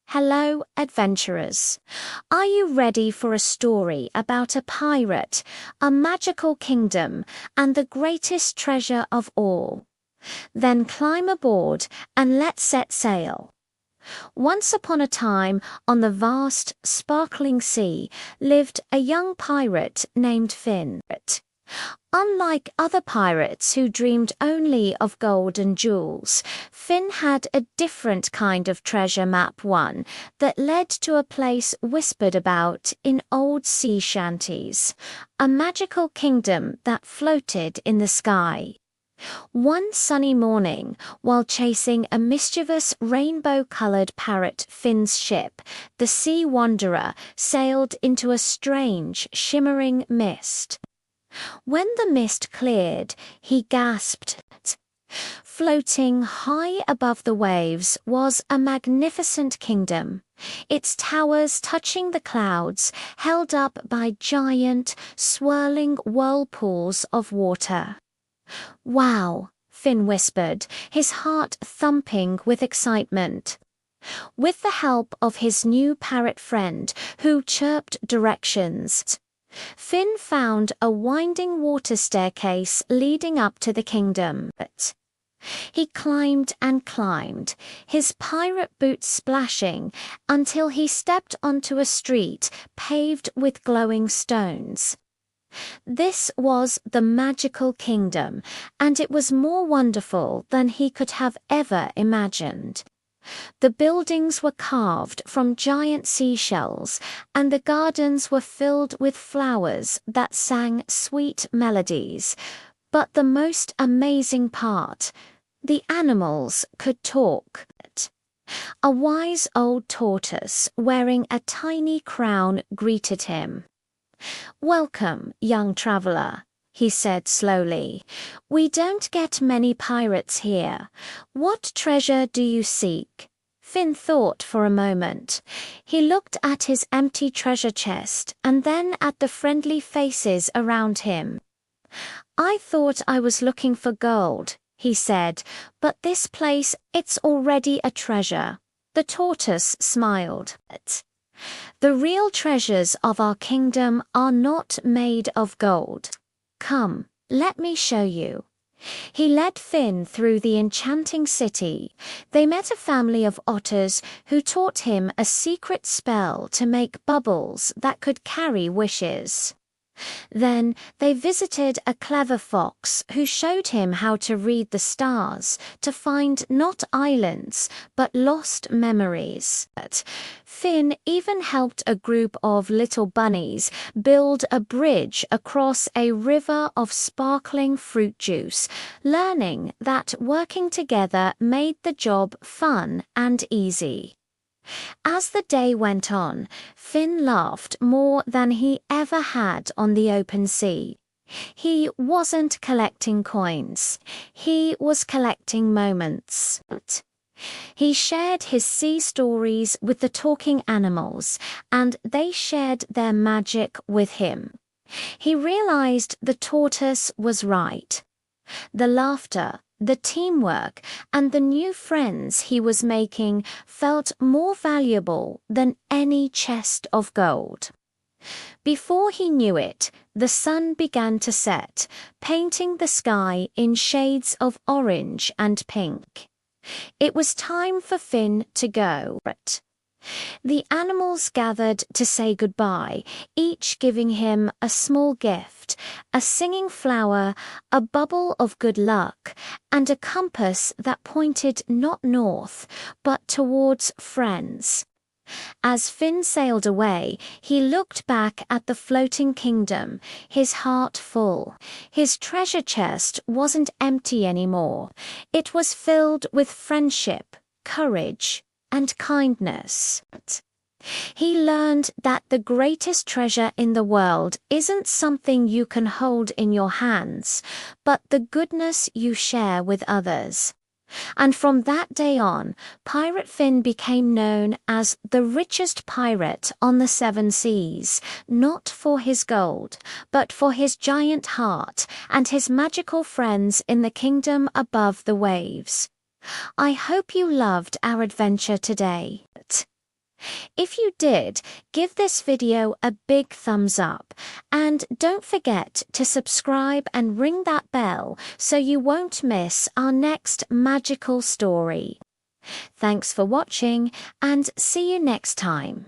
Hello, adventurers. Are you ready for a story about a pirate, a magical kingdom, and the greatest treasure of all? Then climb aboard and let's set sail. Once upon a time, on the vast, sparkling sea, lived a young pirate named Finn. Unlike other pirates who dreamed only of gold and jewels, Finn had a different kind of treasure map, one that led to a place whispered about in old sea shanties, a magical kingdom that floated in the sky. One sunny morning, while chasing a mischievous rainbow-colored parrot, Finn's ship, the Sea Wanderer, sailed into a strange, shimmering mist. When the mist cleared, he gasped. Floating high above the waves was a magnificent kingdom, its towers touching the clouds, held up by giant, swirling whirlpools of water. "Wow," Finn whispered, his heart thumping with excitement. With the help of his new parrot friend, who chirped directions, Finn found a winding water staircase leading up to the kingdom. He climbed and climbed, his pirate boots splashing, until he stepped onto a street paved with glowing stones. This was the magical kingdom, and it was more wonderful than he could have ever imagined. The buildings were carved from giant seashells, and the gardens were filled with flowers that sang sweet melodies. But the most amazing part, the animals could talk. A wise old tortoise wearing a tiny crown greeted him. "Welcome, young traveler," he said slowly. "We don't get many pirates here. What treasure do you seek?" Finn thought for a moment. He looked at his empty treasure chest and then at the friendly faces around him. "I thought I was looking for gold," he said, "but this place, it's already a treasure." The tortoise smiled. "The real treasures of our kingdom are not made of gold. Come, let me show you." He led Finn through the enchanting city. They met a family of otters who taught him a secret spell to make bubbles that could carry wishes. Then they visited a clever fox who showed him how to read the stars, to find not islands, but lost memories. Finn even helped a group of little bunnies build a bridge across a river of sparkling fruit juice, learning that working together made the job fun and easy. As the day went on, Finn laughed more than he ever had on the open sea. He wasn't collecting coins. He was collecting moments. He shared his sea stories with the talking animals, and they shared their magic with him. He realized the tortoise was right. The laughter, the teamwork, and the new friends he was making felt more valuable than any chest of gold. Before he knew it, the sun began to set, painting the sky in shades of orange and pink. It was time for Finn to go. The animals gathered to say goodbye, each giving him a small gift, a singing flower, a bubble of good luck, and a compass that pointed not north, but towards friends. As Finn sailed away, he looked back at the floating kingdom, his heart full. His treasure chest wasn't empty anymore. It was filled with friendship, courage, and kindness. He learned that the greatest treasure in the world isn't something you can hold in your hands, but the goodness you share with others. And from that day on, Pirate Finn became known as the richest pirate on the seven seas, not for his gold, but for his giant heart and his magical friends in the kingdom above the waves. I hope you loved our adventure today. If you did, give this video a big thumbs up, and don't forget to subscribe and ring that bell so you won't miss our next magical story. Thanks for watching, and see you next time.